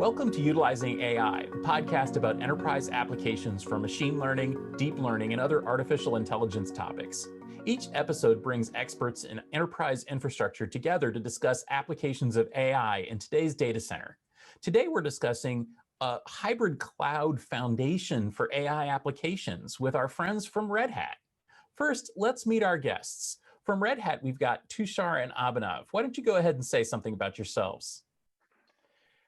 Welcome to Utilizing AI, the podcast about enterprise applications for machine learning, deep learning, and other artificial intelligence topics. Each episode brings experts in enterprise infrastructure together to discuss applications of AI in today's data center. Today, we're discussing a hybrid cloud foundation for AI applications with our friends from Red Hat. First, let's meet our guests. From Red Hat, we've got Tushar and Abhinav. Why don't you go ahead and say something about yourselves?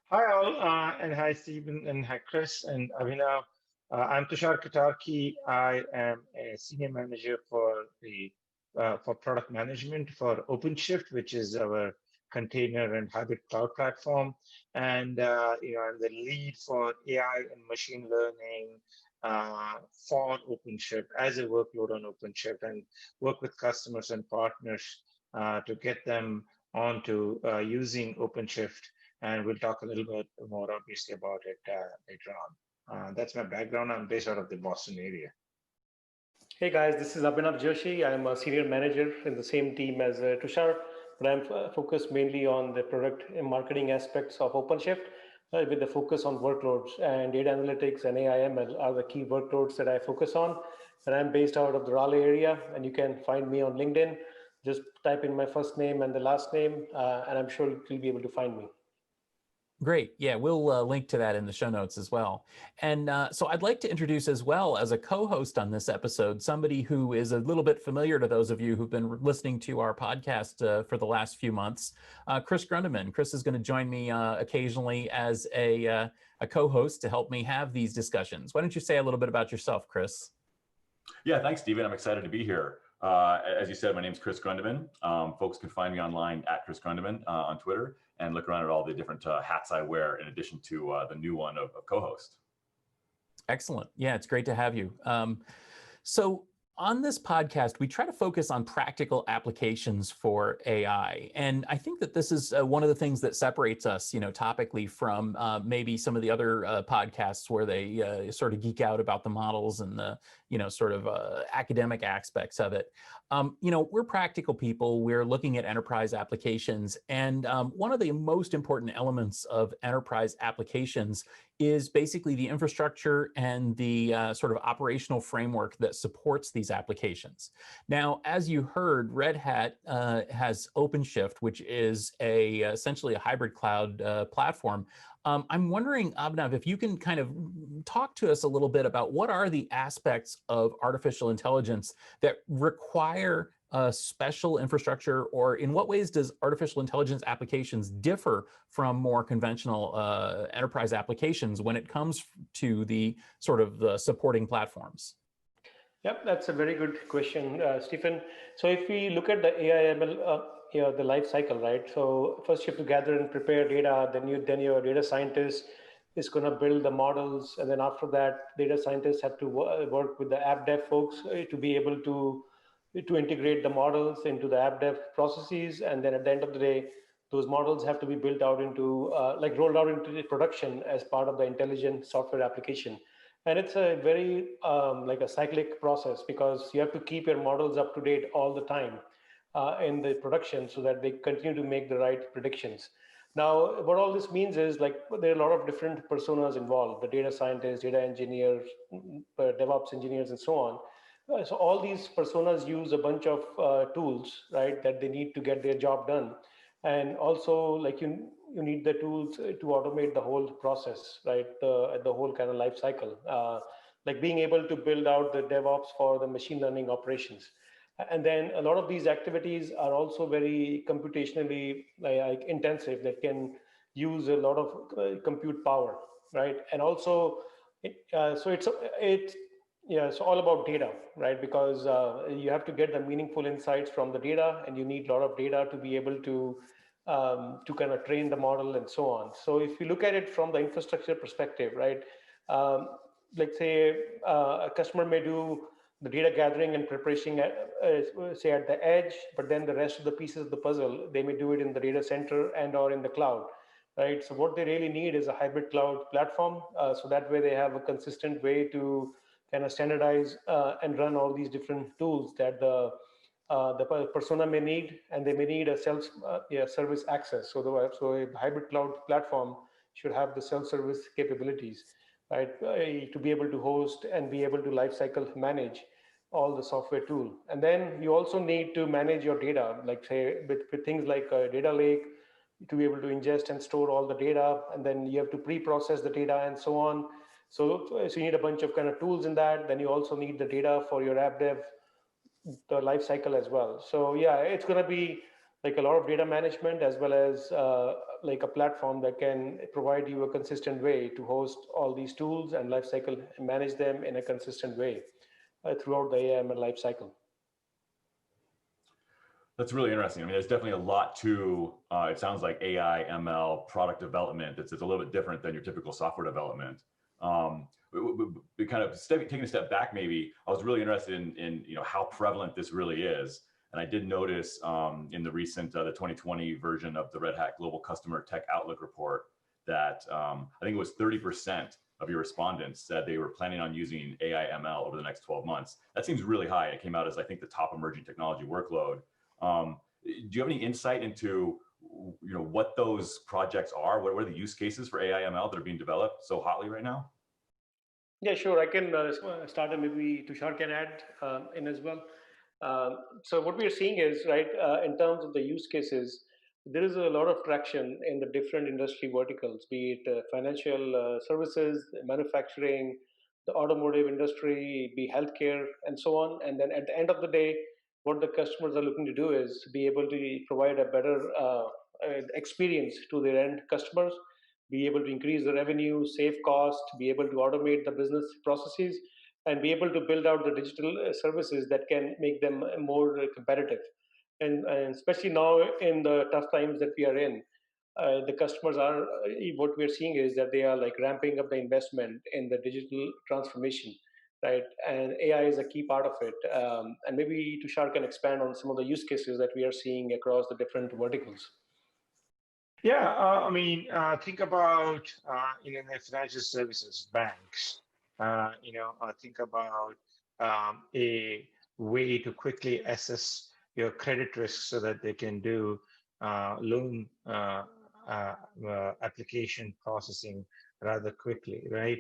Hi all, and hi Stephen, and hi Chris and Abhinav. I'm Tushar Katarki. I am a senior manager for product management for OpenShift, which is our container and hybrid cloud platform. And I'm the lead for AI and machine learning for OpenShift as a workload on OpenShift, and work with customers and partners to get them onto using OpenShift. And we'll talk a little bit more obviously about it later on. That's my background. I'm based out of the Boston area. Hey guys, this is Abhinav Joshi. I'm a senior manager in the same team as Tushar, but I'm focused mainly on the product and marketing aspects of OpenShift with the focus on workloads, and data analytics and AI/ML are the key workloads that I focus on. And I'm based out of the Raleigh area, and you can find me on LinkedIn. Just type in my first name and the last name, and I'm sure you'll be able to find me. Great. Yeah, we'll link to that in the show notes as well. And so I'd like to introduce as well as a co-host on this episode, somebody who is a little bit familiar to those of you who've been listening to our podcast for the last few months, Chris Grundeman. Chris is going to join me occasionally as a co-host to help me have these discussions. Why don't you say a little bit about yourself, Chris? Yeah, thanks, Stephen. I'm excited to be here. As you said, my name is Chris Grundeman. Folks can find me online at Chris Grundeman on Twitter, and look around at all the different hats I wear in addition to the new one of co-host. Excellent. Yeah, it's great to have you. So on this podcast, we try to focus on practical applications for AI. And I think that this is one of the things that separates us, topically from maybe some of the other podcasts where they sort of geek out about the models and the, academic aspects of it. We're practical people. We're looking at enterprise applications. And one of the most important elements of enterprise applications is basically the infrastructure and the sort of operational framework that supports these applications. Now, as you heard, Red Hat has OpenShift, which is essentially a hybrid cloud platform. I'm wondering, Abhinav, if you can kind of talk to us a little bit about what are the aspects of artificial intelligence that require special infrastructure, or in what ways does artificial intelligence applications differ from more conventional enterprise applications when it comes to the sort of the supporting platforms? Yep, that's a very good question, Stephen. So if we look at the AI/ML, the life cycle, right? So first you have to gather and prepare data, then your data scientist is going to build the models, and then after that, data scientists have to work with the app dev folks to be able to integrate the models into the app dev processes, and then at the end of the day, those models have to be built out into rolled out into the production as part of the intelligent software application. And it's a very like a cyclic process, because you have to keep your models up to date all the time in the production so that they continue to make the right predictions. Now, what all this means is there are a lot of different personas involved: the data scientists, data engineers, DevOps engineers, and so on. So all these personas use a bunch of tools, right, that they need to get their job done. And also, you need the tools to automate the whole process, right? The whole kind of life cycle, like being able to build out the DevOps for the machine learning operations. And then a lot of these activities are also very computationally intensive, that can use a lot of compute power, right? And also, so it's all about data, right? Because you have to get the meaningful insights from the data, and you need a lot of data to be able to kind of train the model and so on. So if you look at it from the infrastructure perspective, right? Let's say a customer may do the data gathering and preparation say at the edge, but then the rest of the pieces of the puzzle, they may do it in the data center and or in the cloud, right? So what they really need is a hybrid cloud platform, so that way they have a consistent way to kind of standardize and run all these different tools that the persona may need, and they may need a service access. So a hybrid cloud platform should have the self-service capabilities, right, to be able to host and be able to lifecycle manage all the software tool. And then you also need to manage your data, like say with things like a data lake, to be able to ingest and store all the data, and then you have to pre-process the data and so on. So you need a bunch of kind of tools in that. Then you also need the data for your app dev, the life cycle as well. So yeah, it's going to be like a lot of data management, as well as like a platform that can provide you a consistent way to host all these tools and lifecycle and manage them in a consistent way throughout the AI/ML lifecycle. That's really interesting. I mean, there's definitely a lot to, it sounds like AI, ML, product development. It's a little bit different than your typical software development. We kind of taking a step back, maybe, I was really interested in how prevalent this really is. And I did notice in the recent, the 2020 version of the Red Hat Global Customer Tech Outlook report that I think it was 30% of your respondents said they were planning on using AI ML over the next 12 months. That seems really high. It came out as, I think, the top emerging technology workload. Do you have any insight into what those projects are? What are the use cases for AI ML that are being developed so hotly right now? Yeah, sure. I can start, and maybe Tushar can add in as well. So what we are seeing is, right, in terms of the use cases, there is a lot of traction in the different industry verticals, be it financial services, manufacturing, the automotive industry, be healthcare, and so on. And then at the end of the day, what the customers are looking to do is be able to provide a better experience to their end customers, be able to increase the revenue, save cost, be able to automate the business processes, and be able to build out the digital services that can make them more competitive. And especially now in the tough times that we are in, the customers are, what we're seeing is that they are like ramping up the investment in the digital transformation, right? And AI is a key part of it. And maybe Tushar can expand on some of the use cases that we are seeing across the different verticals. Yeah, I mean, think about in the financial services, banks. Think about a way to quickly assess your credit risk so that they can do loan application processing rather quickly, right?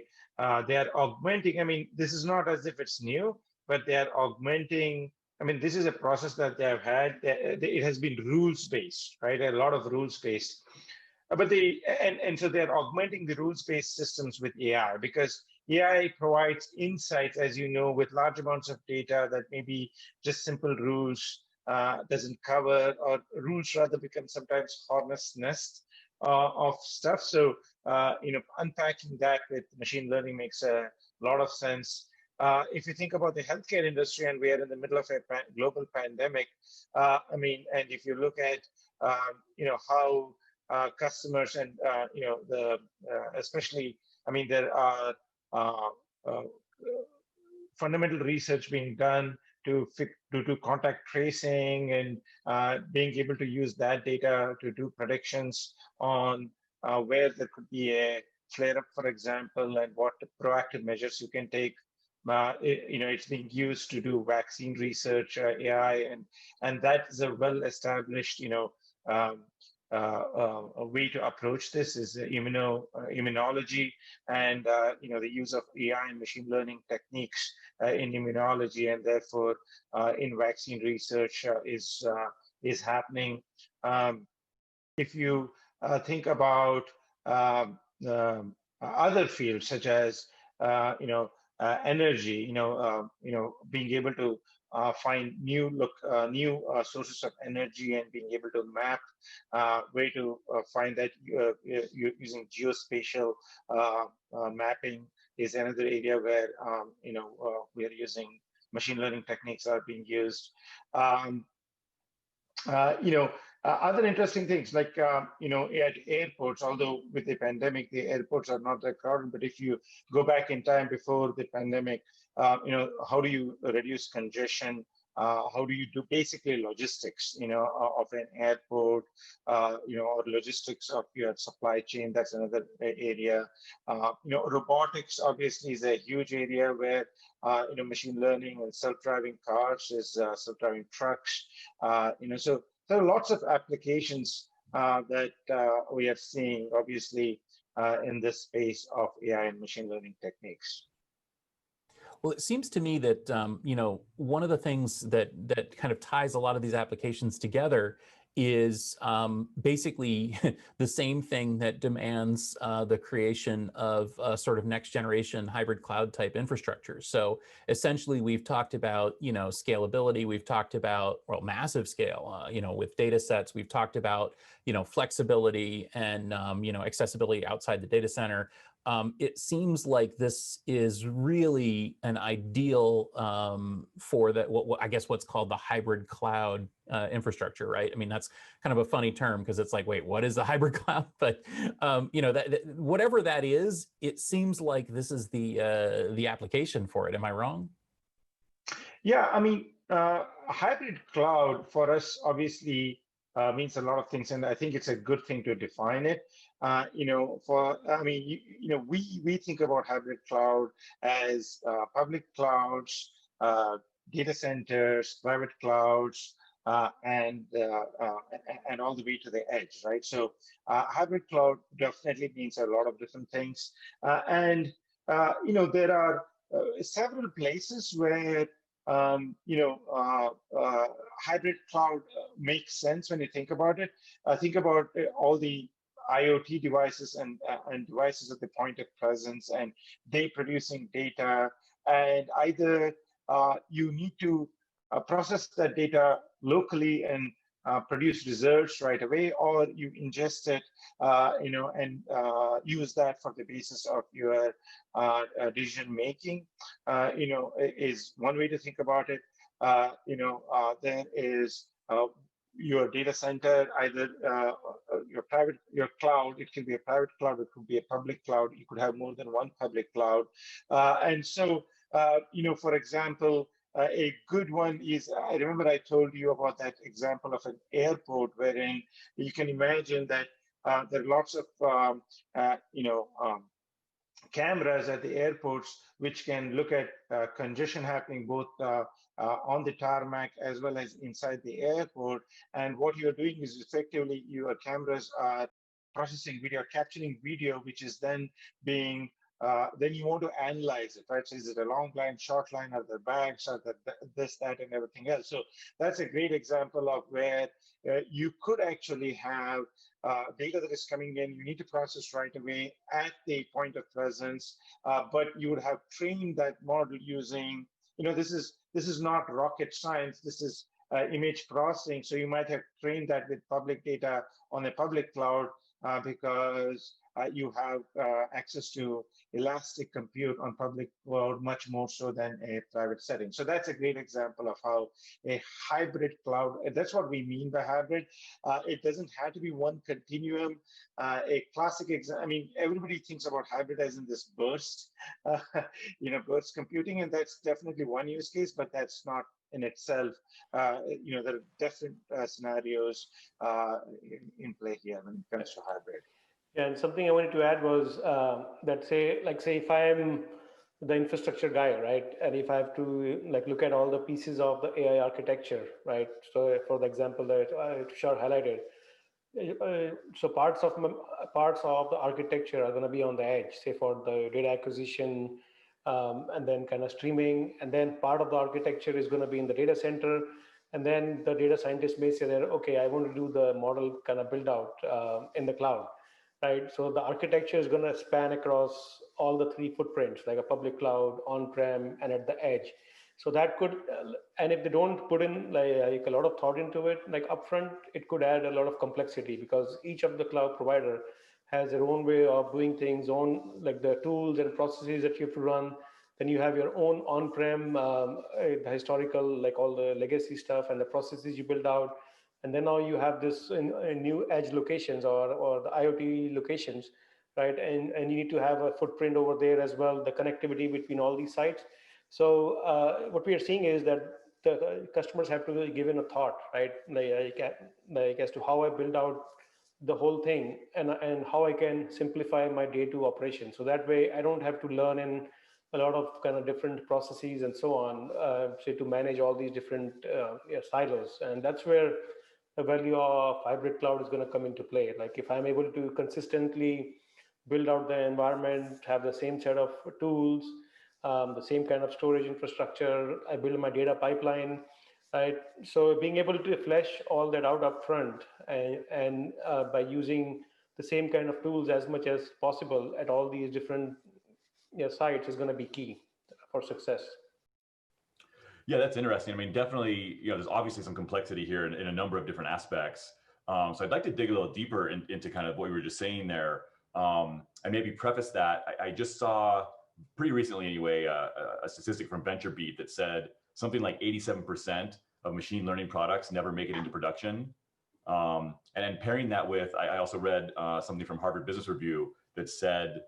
They are augmenting. I mean, this is not as if it's new, but they are augmenting. I mean, this is a process that they have had. It has been rules-based, right? A lot of rules-based. But so they're augmenting the rules-based systems with AI, because AI provides insights, as you know, with large amounts of data that maybe just simple rules doesn't cover, or rules rather become sometimes hornet's nest of stuff. So unpacking that with machine learning makes a lot of sense. If you think about the healthcare industry, and we are in the middle of a global pandemic, I mean, and if you look at how customers and especially, I mean, there are fundamental research being done to do contact tracing, and being able to use that data to do predictions on where there could be a flare-up, for example, and what proactive measures you can take. It's being used to do vaccine research, AI, and that is a well-established, a way to approach this is immunology, and the use of AI and machine learning techniques in immunology, and therefore in vaccine research is happening. If you think about other fields such as energy, being able to find new sources of energy, and being able to map way to find that using geospatial mapping is another area where we are using machine learning techniques are being used. Other interesting things like, at airports, although with the pandemic, the airports are not that crowded, but if you go back in time before the pandemic, how do you reduce congestion? How do you do basically logistics, of an airport, or logistics of your supply chain? That's another area. Robotics obviously is a huge area where, machine learning and self-driving cars is self-driving trucks. So there are lots of applications that we are seeing. Obviously, in this space of AI and machine learning techniques. Well, it seems to me that one of the things that kind of ties a lot of these applications together is basically the same thing that demands the creation of a sort of next generation hybrid cloud type infrastructure. So essentially, we've talked about scalability. We've talked about massive scale. With data sets. We've talked about flexibility and accessibility outside the data center. It seems like this is really an ideal for I guess what's called the hybrid cloud infrastructure, right? I mean, that's kind of a funny term because it's like, wait, what is the hybrid cloud? But whatever that is, it seems like this is the application for it. Am I wrong? Yeah, I mean, hybrid cloud for us obviously means a lot of things, and I think it's a good thing to define it. We think about hybrid cloud as public clouds, data centers, private clouds, and all the way to the edge, right? So hybrid cloud definitely means a lot of different things, there are several places where hybrid cloud makes sense when you think about it. Think about all the IoT devices and devices at the point of presence, and they producing data, and either you need to process that data locally and produce results right away, or you ingest it, and use that for the basis of your decision making. Is one way to think about it. There is your data center, either your cloud. It can be a private cloud, it could be a public cloud. You could have more than one public cloud, for example. A good one is, I remember I told you about that example of an airport wherein you can imagine that there are lots of cameras at the airports which can look at congestion happening both on the tarmac as well as inside the airport. And what you're doing is effectively your cameras are processing video, capturing video, which is then being then you want to analyze it, right? So is it a long line, short line, are there bags, are there this, that, and everything else? So that's a great example of where you could actually have data that is coming in, you need to process right away at the point of presence, but you would have trained that model using, this is not rocket science, this is image processing. So you might have trained that with public data on a public cloud because you have access to elastic compute on public cloud much more so than a private setting. So that's a great example of how a hybrid cloud, that's what we mean by hybrid. It doesn't have to be one continuum. A classic example, I mean, everybody thinks about hybrid as in this burst, burst computing, and that's definitely one use case, but that's not in itself. There are different scenarios in play here when it comes to hybrid. Yeah, and something I wanted to add was that say if I'm the infrastructure guy, right, and if I have to look at all the pieces of the AI architecture, right? So for the example that Tushar highlighted, so parts of the architecture are going to be on the edge, say for the data acquisition, and then kind of streaming, and then part of the architecture is going to be in the data center, and then the data scientist may say that, okay, I want to do the model kind of build out in the cloud. Right, so the architecture is going to span across all the three footprints, like a public cloud, on-prem, and at the edge. So that could, and if they don't put in like a lot of thought into it, like upfront, it could add a lot of complexity because each of the cloud provider has their own way of doing things, own like the tools and processes that you have to run. Then you have your own on-prem, the historical, like all the legacy stuff and the processes you build out. And then now you have this in new edge locations or the IoT locations, right? And you need to have a footprint over there as well, the connectivity between all these sites. So what we are seeing is that the customers have to give in a thought, right? Like as to how I build out the whole thing and how I can simplify my day-to operation. So that way I don't have to learn in a lot of kind of different processes and so on, say to manage all these different silos. And that's where the value of hybrid cloud is going to come into play. Like if I'm able to consistently build out the environment, have the same set of tools, the same kind of storage infrastructure. I build my data pipeline, right? So being able to flesh all that out up front and by using the same kind of tools as much as possible at all these different sites is going to be key for success. Yeah, that's interesting. I mean, definitely, there's obviously some complexity here in a number of different aspects. So I'd like to dig a little deeper into kind of what you were just saying there, and maybe preface that. I just saw pretty recently, anyway, a statistic from VentureBeat that said something like 87% of machine learning products never make it into production. And then pairing that with, I also read something from Harvard Business Review that said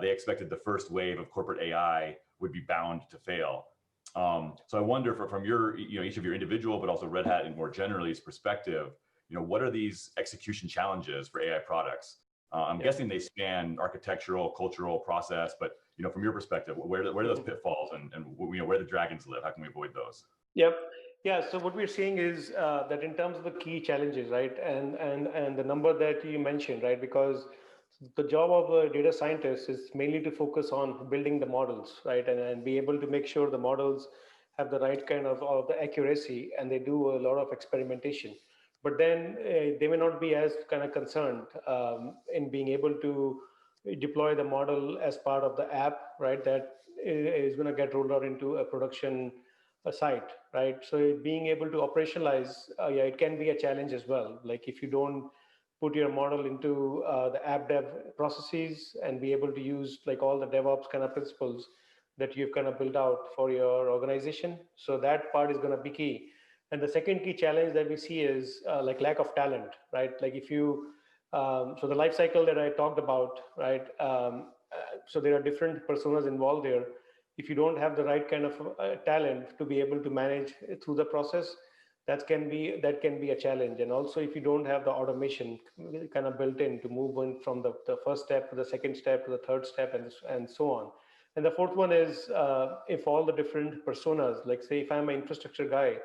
they expected the first wave of corporate AI would be bound to fail. So I wonder from your, each of your individual, but also Red Hat and more generally's perspective, what are these execution challenges for AI products? I'm guessing they span architectural, cultural, process, but from your perspective, where are those pitfalls and where the dragons live? How can we avoid those? Yep. Yeah. So what we're seeing is that in terms of the key challenges, right, and the number that you mentioned, right, because the job of a data scientist is mainly to focus on building the models, right, and be able to make sure the models have the right kind of the accuracy, and they do a lot of experimentation. But then they may not be as kind of concerned in being able to deploy the model as part of the app, right, that is going to get rolled out into a production site, right? So being able to operationalize, it can be a challenge as well. Like if you don't put your model into the app dev processes and be able to use like all the DevOps kind of principles that you've kind of built out for your organization. So that part is going to be key. And the second key challenge that we see is like lack of talent, right? Like if you, so the life cycle that I talked about, right? So there are different personas involved there. If you don't have the right kind of talent to be able to manage through the process, that can be a challenge. And also if you don't have the automation kind of built in to move on from the first step to the second step to the third step and so on. And the fourth one is if all the different personas, like say if I'm an infrastructure guy,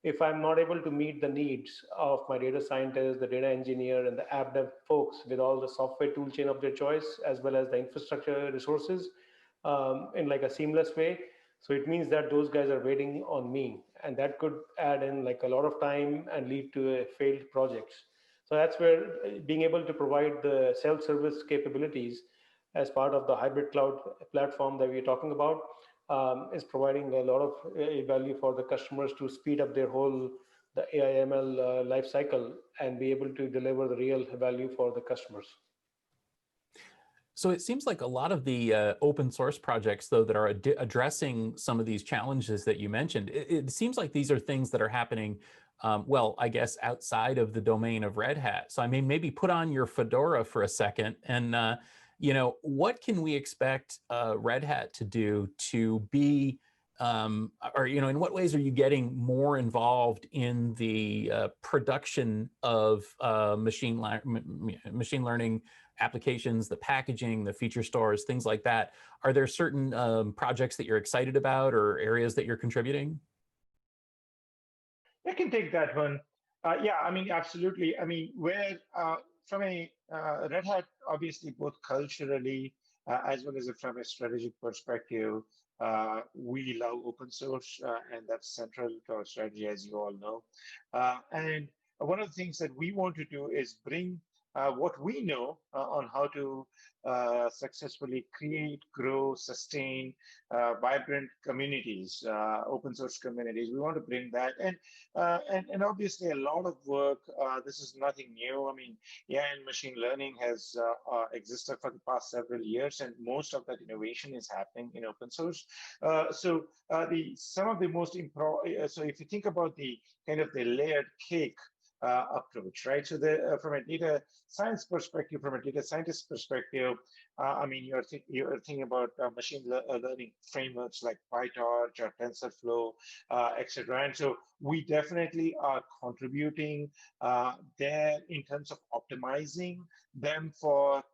if I'm not able to meet the needs of my data scientist, the data engineer, and the app dev folks with all the software tool chain of their choice, as well as the infrastructure resources in like a seamless way. So it means that those guys are waiting on me, and that could add in like a lot of time and lead to failed projects. So that's where being able to provide the self-service capabilities as part of the hybrid cloud platform that we're talking about is providing a lot of value for the customers to speed up their whole the AI/ML life cycle and be able to deliver the real value for the customers. So it seems like a lot of the open source projects, though, that are addressing some of these challenges that you mentioned, it seems like these are things that are happening, well, I guess, outside of the domain of Red Hat. So I mean, maybe put on your fedora for a second and, what can we expect Red Hat to do to be, or, in what ways are you getting more involved in the production of machine learning applications, the packaging, the feature stores, things like that? Are there certain projects that you're excited about or areas that you're contributing? I can take that one. Yeah, I mean, absolutely. I mean, where from a Red Hat, obviously, both culturally as well as from a strategic perspective, we love open source, and that's central to our strategy, as you all know. And one of the things that we want to do is bring what we know on how to successfully create, grow, sustain vibrant communities, open source communities. We want to bring that, and obviously a lot of work. This is nothing new. I mean, AI and machine learning has existed for the past several years, and most of that innovation is happening in open source. So some of the most so if you think about the kind of the layered cake approach, right? So from a data science perspective, from a data scientist perspective, I mean, you're thinking about machine learning frameworks like PyTorch or TensorFlow, etc. And so we definitely are contributing there in terms of optimizing them for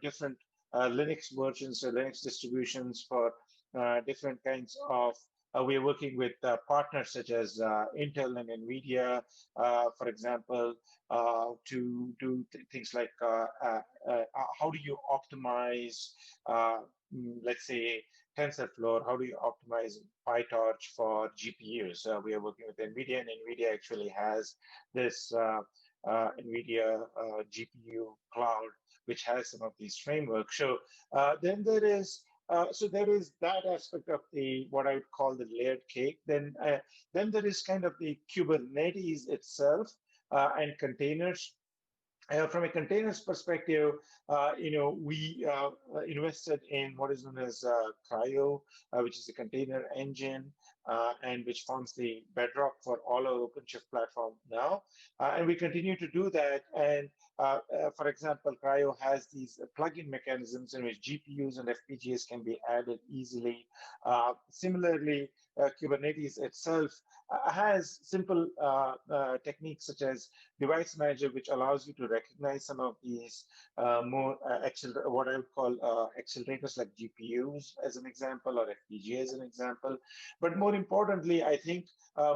different Linux versions or Linux distributions for different kinds of we are working with partners such as Intel and NVIDIA, for example, to do things like how do you optimize, let's say, TensorFlow, how do you optimize PyTorch for GPUs? We are working with NVIDIA, and NVIDIA actually has this NVIDIA GPU cloud, which has some of these frameworks. So then there is that aspect of the what I would call the layered cake. Then there is kind of the Kubernetes itself and containers. From a containers perspective, we invested in what is known as Cryo, which is a container engine, and which forms the bedrock for all our OpenShift platform now. And we continue to do that. And for example, Cryo has these plugin mechanisms in which GPUs and FPGAs can be added easily. Similarly, Kubernetes itself has simple techniques such as device manager, which allows you to recognize some of these more what I would call accelerators like GPUs as an example, or FPGA as an example. But more importantly, I think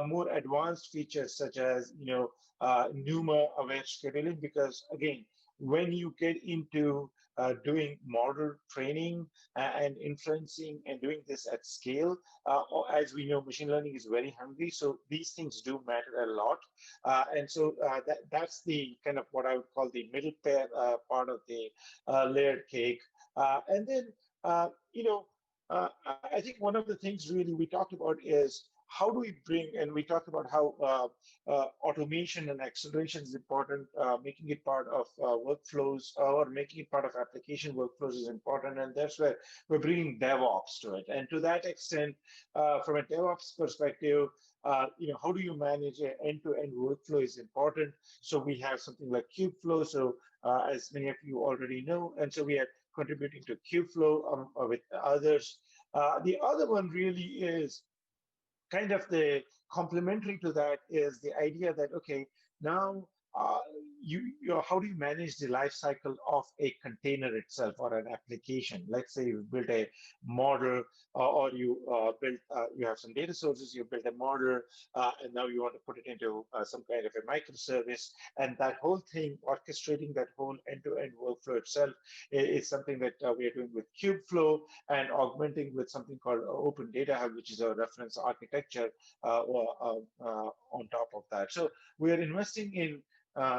more advanced features such as NUMA-aware scheduling, because again, when you get into doing model training and inferencing and doing this at scale, as we know, machine learning is very hungry. So these things do matter a lot. And so that's the kind of what I would call the middle part of the layered cake. And then, I think one of the things really we talked about is how do we bring, and we talked about how automation and acceleration is important, making it part of workflows or making it part of application workflows is important. And that's where we're bringing DevOps to it. And to that extent, from a DevOps perspective, how do you manage an end-to-end workflow is important. So we have something like Kubeflow. So as many of you already know, and so we are contributing to Kubeflow with others. The other one really is kind of the complementary to that is the idea that, okay, now how do you manage the life cycle of a container itself or an application? Let's say you build a model, or you you have some data sources, you build a model, and now you want to put it into some kind of a microservice, and that whole thing, orchestrating that whole end-to-end workflow itself is something that we are doing with Kubeflow and augmenting with something called Open Data Hub, which is a reference architecture on top of that. So we are investing in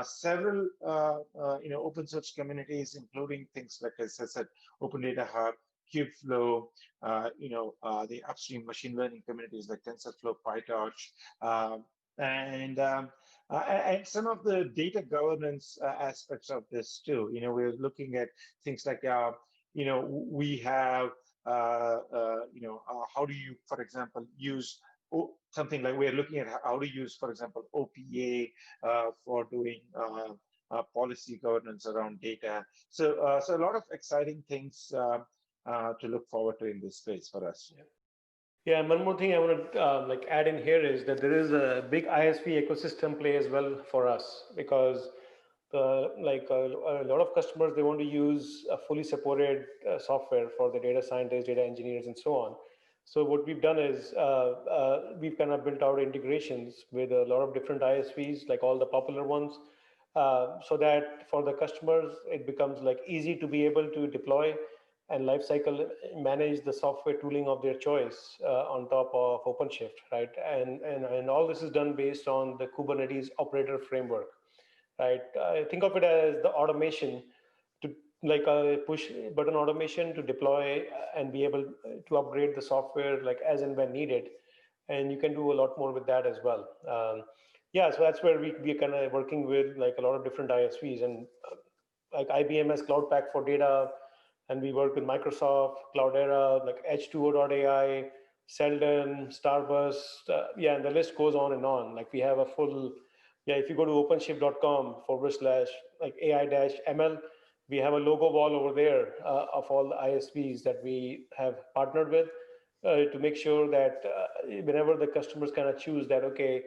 several open source communities, including things like, as I said, Open Data Hub, Kubeflow, the upstream machine learning communities like TensorFlow, PyTorch, and some of the data governance aspects of this too. We're looking at things like, we have, how do you, for example, use something like we're looking at how to use, for example, OPA for doing policy governance around data. So a lot of exciting things to look forward to in this space for us. Yeah, and one more thing I want to add in here is that there is a big ISV ecosystem play as well for us, because a lot of customers, they want to use a fully supported software for the data scientists, data engineers, and so on. So what we've done is we've kind of built out integrations with a lot of different ISVs, like all the popular ones, so that for the customers, it becomes like easy to be able to deploy and lifecycle manage the software tooling of their choice on top of OpenShift, right? And all this is done based on the Kubernetes operator framework, right? Think of it as the automation to like a push button automation to deploy and be able to upgrade the software like as and when needed. And you can do a lot more with that as well. Yeah, so that's where we kind of working with like a lot of different ISVs, and like IBM has Cloud Pak for data, and we work with Microsoft, Cloudera, like H2O.ai, Selden, Starburst, yeah, and the list goes on and on. Like we have a full, yeah, if you go to openshift.com/ like AI-ML, we have a logo wall over there of all the ISVs that we have partnered with to make sure that whenever the customers kind of choose that, okay,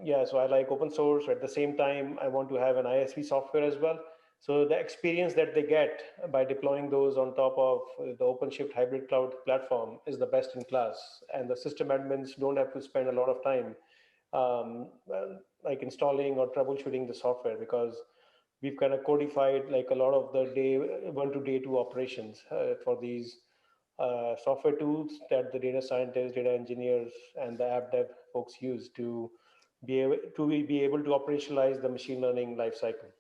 yeah, so I like open source, at the same time, I want to have an ISV software as well. So the experience that they get by deploying those on top of the OpenShift hybrid cloud platform is the best in class. And the system admins don't have to spend a lot of time like installing or troubleshooting the software, because we've kind of codified like a lot of the day one to day two operations for these software tools that the data scientists, data engineers, and the app dev folks use to be able to operationalize the machine learning lifecycle.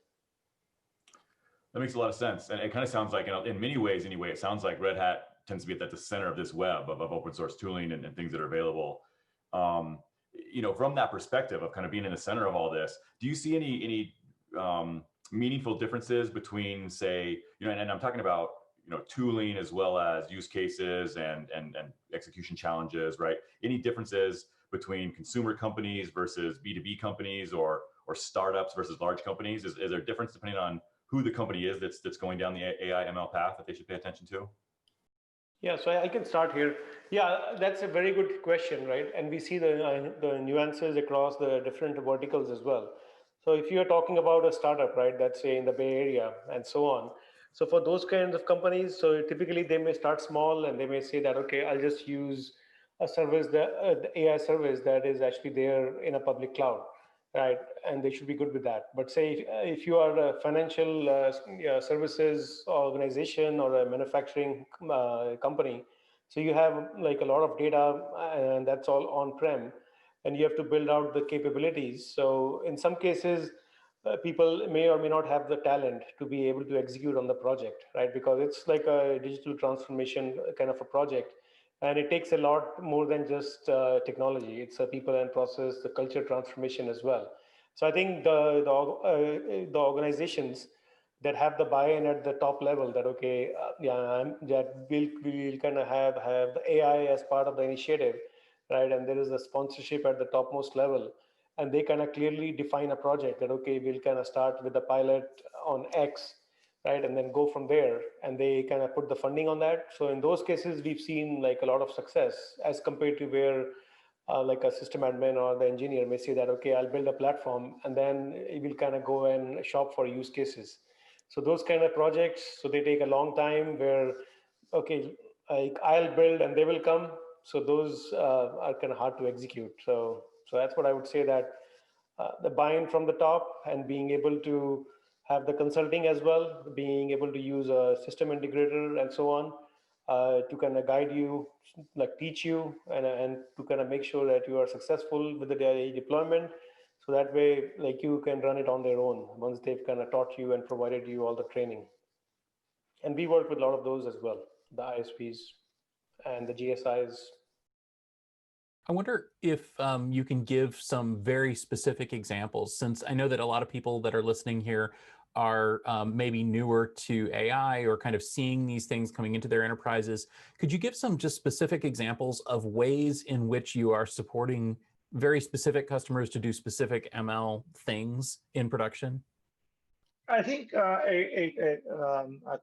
That makes a lot of sense. And it kind of sounds like, in many ways anyway, it sounds like Red Hat tends to be at the center of this web of open source tooling and things that are available. From that perspective of kind of being in the center of all this, do you see any meaningful differences between, say, and I'm talking about, tooling as well as use cases and execution challenges, right? Any differences between consumer companies versus B2B companies, or startups versus large companies? Is there a difference depending on who the company is that's going down the AI ML path that they should pay attention to? Yeah, so I can start here. Yeah, that's a very good question, right? And we see the nuances across the different verticals as well. So if you're talking about a startup, right, that's say in the Bay Area and so on. So for those kinds of companies, so typically they may start small and they may say that, okay, I'll just use a service, the AI service that is actually there in a public cloud, right? And they should be good with that. But say if you are a financial services organization or a manufacturing company, so you have like a lot of data and that's all on-prem, and you have to build out the capabilities. So in some cases, people may or may not have the talent to be able to execute on the project, right? Because it's like a digital transformation kind of a project. And it takes a lot more than just technology. It's a people and process, the culture transformation as well. So I think the organizations that have the buy-in at the top level, that okay, that we'll kind of have the AI as part of the initiative, right? And there is a sponsorship at the topmost level, and they kind of clearly define a project that okay, we'll kind of start with the pilot on X, right, and then go from there, and they kind of put the funding on that. So in those cases, we've seen like a lot of success as compared to where like a system admin or the engineer may say that, okay, I'll build a platform and then it will kind of go and shop for use cases. So those kind of projects, so they take a long time where, okay, like I'll build and they will come. So those are kind of hard to execute. So that's what I would say, that the buy-in from the top and being able to have the consulting as well, being able to use a system integrator and so on to kind of guide you, like teach you, and to kind of make sure that you are successful with the deployment. So that way, like you can run it on their own once they've kind of taught you and provided you all the training. And we work with a lot of those as well, the ISPs and the GSIs. I wonder if you can give some very specific examples, since I know that a lot of people that are listening here are maybe newer to AI or kind of seeing these things coming into their enterprises. Could you give some just specific examples of ways in which you are supporting very specific customers to do specific ML things in production? I think a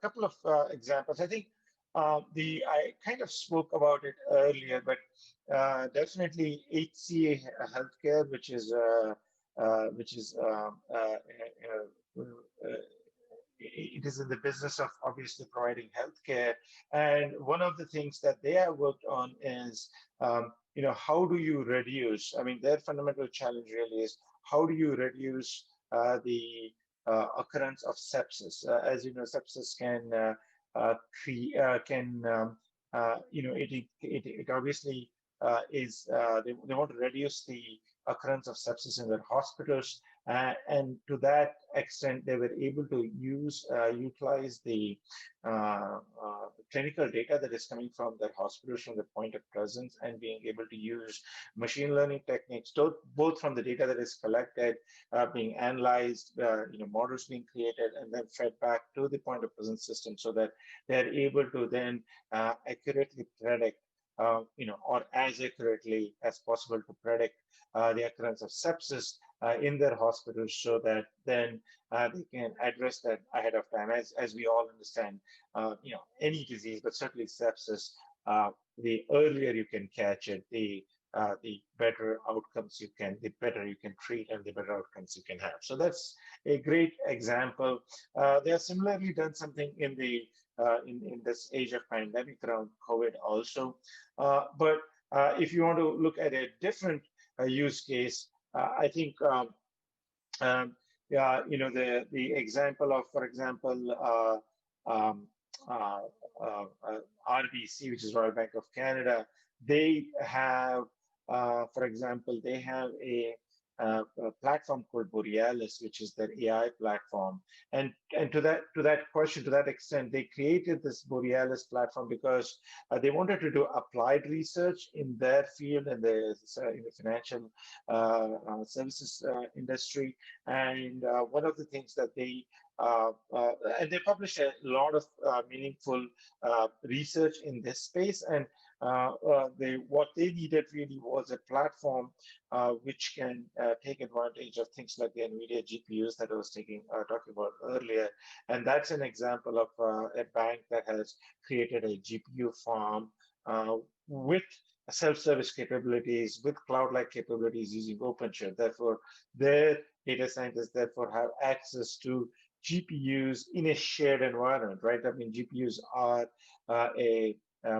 couple of examples. I think I kind of spoke about it earlier, but definitely HCA Healthcare, which is it is in the business of obviously providing healthcare, and one of the things that they have worked on is how do you reduce? I mean, their fundamental challenge really is how do you reduce the occurrence of sepsis? As you know, sepsis it obviously is they want to reduce the occurrence of sepsis in their hospitals, and to that extent, they were able to utilize the clinical data that is coming from their hospitals from the point of presence, and being able to use machine learning techniques, both from the data that is collected, being analyzed, models being created, and then fed back to the point of presence system, so that they're able to then accurately predict, or as accurately as possible to predict the occurrence of sepsis in their hospitals, so that then they can address that ahead of time. As we all understand, any disease, but certainly sepsis, the earlier you can catch it, the the better outcomes the better you can treat and the better outcomes you can have. So that's a great example. They have similarly done something in the in this age of pandemic around COVID also. But if you want to look at a different use case, I think yeah, the example of, for example, um, uh, RBC, which is Royal Bank of Canada, they have, for example, they have a platform called Borealis, which is their AI platform. And to that question, to that extent, they created this Borealis platform because they wanted to do applied research in their field in the financial services industry. And one of the things that they and they publish a lot of meaningful research in this space. And what they needed really was a platform which can take advantage of things like the NVIDIA GPUs that I was talking about earlier. And that's an example of a bank that has created a GPU farm with self-service capabilities, with cloud-like capabilities using OpenShift. Therefore, their data scientists therefore have access to GPUs in a shared environment, right? I mean, GPUs are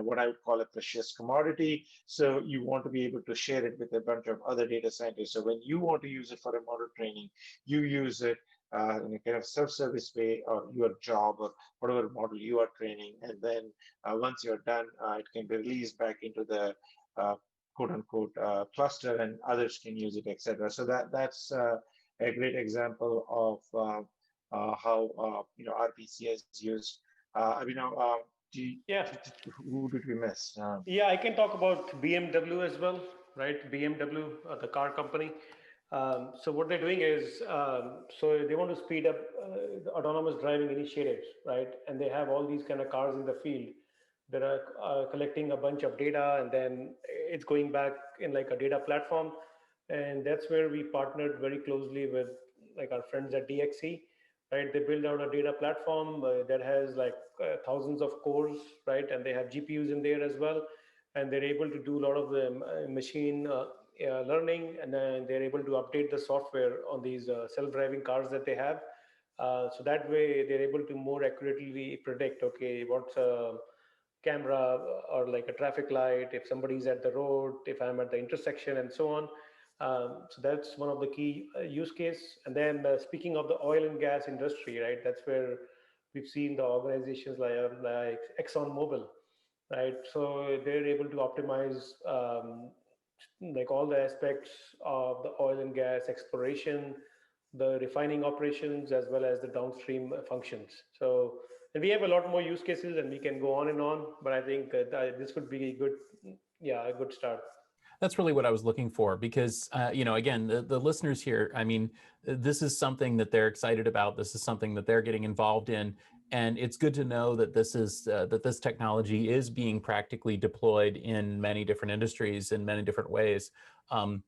what I would call a precious commodity. So you want to be able to share it with a bunch of other data scientists. So when you want to use it for a model training, you use it in a kind of self-service way, or your job, or whatever model you are training. And then once you're done, it can be released back into the quote unquote cluster, and others can use it, etc. So that's a great example of how RPC is used. Who did we miss? Yeah, I can talk about BMW as well, right? BMW, the car company. So what they're doing is, so they want to speed up the autonomous driving initiatives, right? And they have all these kind of cars in the field that are collecting a bunch of data, and then it's going back in like a data platform. And that's where we partnered very closely with like our friends at DXC, right? They build out a data platform that has like thousands of cores, right? And they have GPUs in there as well. And they're able to do a lot of the machine learning, and then they're able to update the software on these self-driving cars that they have. So that way they're able to more accurately predict, okay, what's a camera or like a traffic light, if somebody's at the road, if I'm at the intersection, and so on. So that's one of the key use case. And then speaking of the oil and gas industry, right, that's where we've seen the organizations like ExxonMobil, right? So they're able to optimize like all the aspects of the oil and gas exploration, the refining operations, as well as the downstream functions. So, and we have a lot more use cases, and we can go on and on, but I think this would be a good start. That's really what I was looking for, because, again, the listeners here, I mean, this is something that they're excited about. This is something that they're getting involved in. And it's good to know that this technology is being practically deployed in many different industries in many different ways. And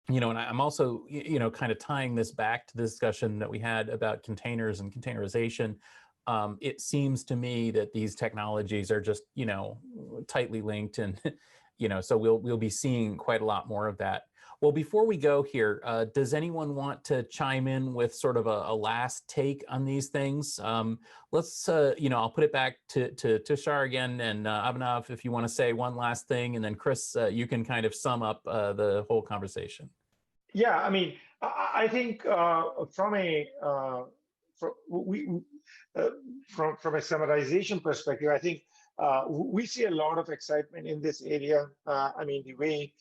I'm also, kind of tying this back to the discussion that we had about containers and containerization. It seems to me that these technologies are just, tightly linked, and so we'll be seeing quite a lot more of that. Well, before we go here, does anyone want to chime in with sort of a last take on these things? Let's, I'll put it back to Tushar again, and Abhinav, if you want to say one last thing, and then Chris, you can kind of sum up the whole conversation. Yeah, I mean, I think from a summarization perspective, I think we see a lot of excitement in this area. I mean, the way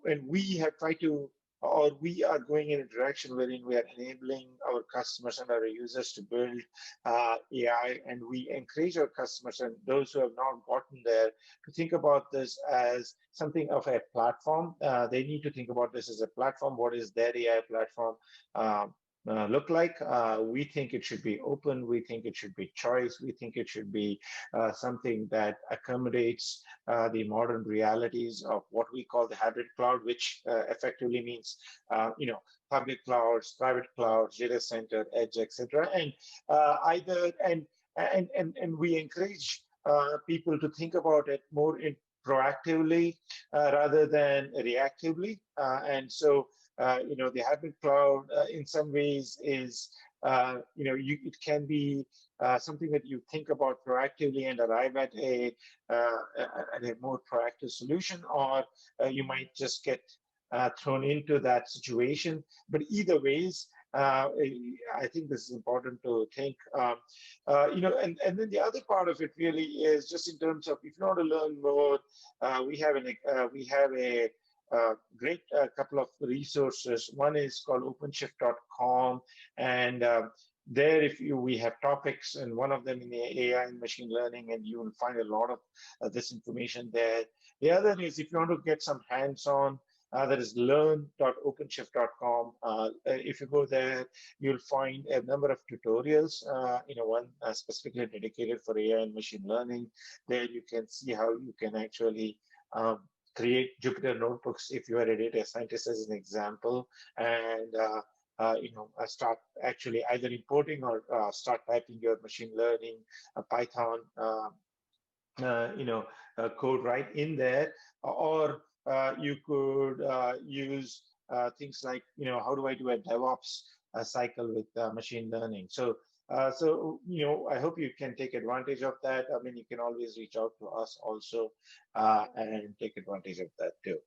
when we have tried to, or we are going in a direction wherein we are enabling our customers and our users to build AI, and we encourage our customers and those who have not gotten there to think about this as something of a platform. They need to think about this as a platform. What is their AI platform look like? We think it should be open. We think it should be choice. We think it should be something that accommodates the modern realities of what we call the hybrid cloud, which effectively means, public clouds, private clouds, data center, edge, etc. And and we encourage people to think about it more in proactively rather than reactively. And so, the hybrid cloud in some ways is, it can be something that you think about proactively and arrive at a more proactive solution, or you might just get thrown into that situation. But either ways, I think this is important to think. And then the other part of it really is just in terms of if you want to learn more, we have a great couple of resources. One is called OpenShift.com, and there, we have topics, and one of them in the AI and machine learning, and you will find a lot of this information there. The other is if you want to get some hands-on, that is learn.openshift.com. If you go there, you'll find a number of tutorials, one specifically dedicated for AI and machine learning. There you can see how you can actually create Jupyter notebooks if you are a data scientist, as an example, and start actually either importing or start typing your machine learning, Python, code right in there, or you could use things like, how do I do a DevOps cycle with machine learning? So, I hope you can take advantage of that. I mean, you can always reach out to us also and take advantage of that too.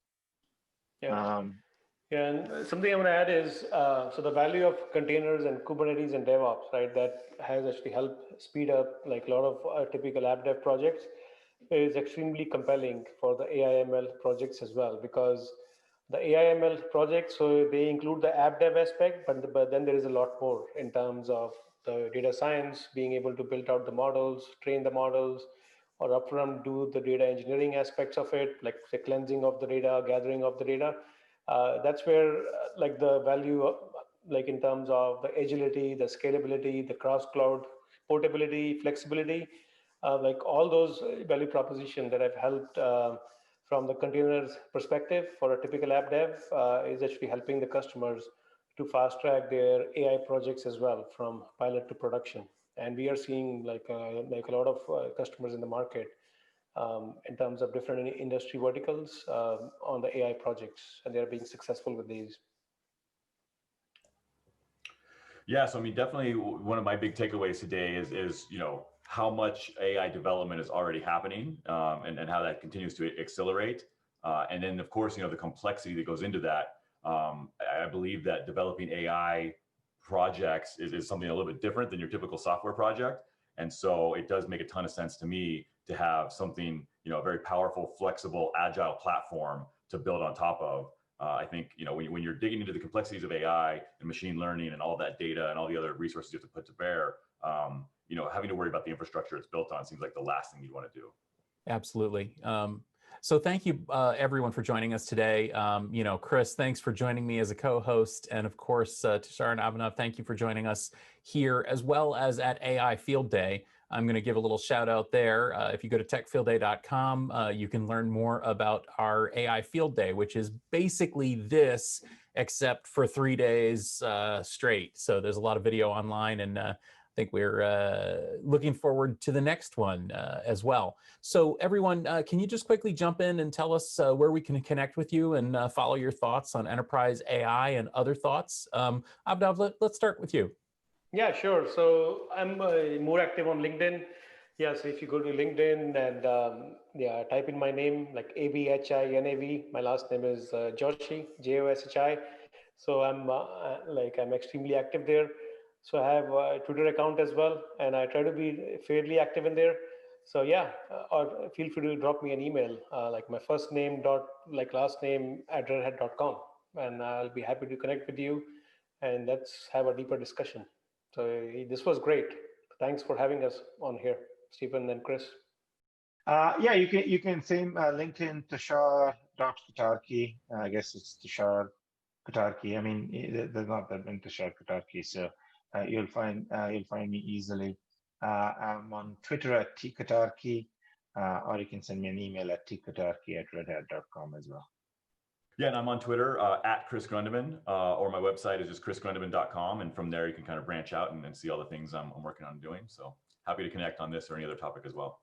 Yeah. Yeah, and something I want to add is, so the value of containers and Kubernetes and DevOps, right, that has actually helped speed up like a lot of typical app dev projects, is extremely compelling for the AI/ML projects as well, because the AI/ML projects, so they include the app dev aspect, but then there is a lot more in terms of the data science, being able to build out the models, train the models, or upfront do the data engineering aspects of it, like the cleansing of the data, gathering of the data. That's where like the value of, like in terms of the agility, the scalability, the cross-cloud portability, flexibility, like all those value propositions that have helped from the containers perspective for a typical app dev is actually helping the customers to fast track their AI projects as well, from pilot to production. And we are seeing like a lot of customers in the market in terms of different industry verticals on the AI projects, and they're being successful with these. Yeah, so I mean, definitely one of my big takeaways today is how much AI development is already happening and how that continues to accelerate. And then of course, the complexity that goes into that. I believe that developing AI projects is something a little bit different than your typical software project. And so it does make a ton of sense to me to have something, a very powerful, flexible, agile platform to build on top of. I think, when you're digging into the complexities of AI and machine learning and all that data and all the other resources you have to put to bear, having to worry about the infrastructure it's built on seems like the last thing you'd want to do. Absolutely. So thank you, everyone, for joining us today. Chris, thanks for joining me as a co-host. And of course, Tushar and Abhinav, thank you for joining us here, as well as at AI Field Day. I'm going to give a little shout out there. If you go to techfieldday.com, you can learn more about our AI Field Day, which is basically this, except for 3 days straight. So there's a lot of video online, and I think we're looking forward to the next one as well. So everyone, can you just quickly jump in and tell us where we can connect with you and follow your thoughts on enterprise AI and other thoughts? Abhinav, let's start with you. Yeah, sure. So I'm more active on LinkedIn. Yeah, so if you go to LinkedIn and type in my name, like Abhinav. My last name is Joshi, Joshi. So I'm extremely active there. So I have a Twitter account as well, and I try to be fairly active in there. So yeah, or feel free to drop me an email, like my first name dot like last name @redhat.com, and I'll be happy to connect with you, and let's have a deeper discussion. So this was great. Thanks for having us on here, Stephen and Chris. Yeah, you can same LinkedIn Tushar.Katarki. I guess it's Tushar Katarki. I mean, there's not that many Tushar Katarki, so you'll find me easily. I'm on Twitter at tkatarki, or you can send me an email at tkatarki@redhat.com as well. Yeah, and I'm on Twitter at Chris Grundeman, or my website is just chrisgrundeman.com, and from there you can kind of branch out and see all the things I'm working on doing. So happy to connect on this or any other topic as well.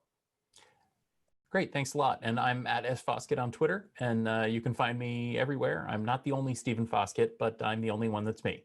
Great, thanks a lot. And I'm at sfoskett on Twitter, and you can find me everywhere. I'm not the only Stephen Foskett, but I'm the only one that's me.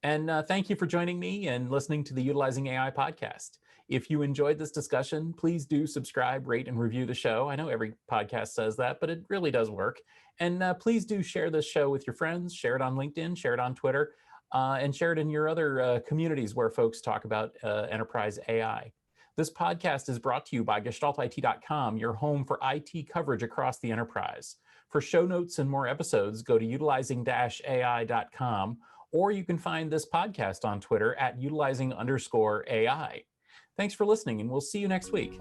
And thank you for joining me and listening to the Utilizing AI podcast. If you enjoyed this discussion, please do subscribe, rate, and review the show. I know every podcast says that, but it really does work. And please do share this show with your friends, share it on LinkedIn, share it on Twitter, and share it in your other communities where folks talk about enterprise AI. This podcast is brought to you by gestaltit.com, your home for IT coverage across the enterprise. For show notes and more episodes, go to utilizing-ai.com, or you can find this podcast on Twitter at utilizing_AI. Thanks for listening, and we'll see you next week.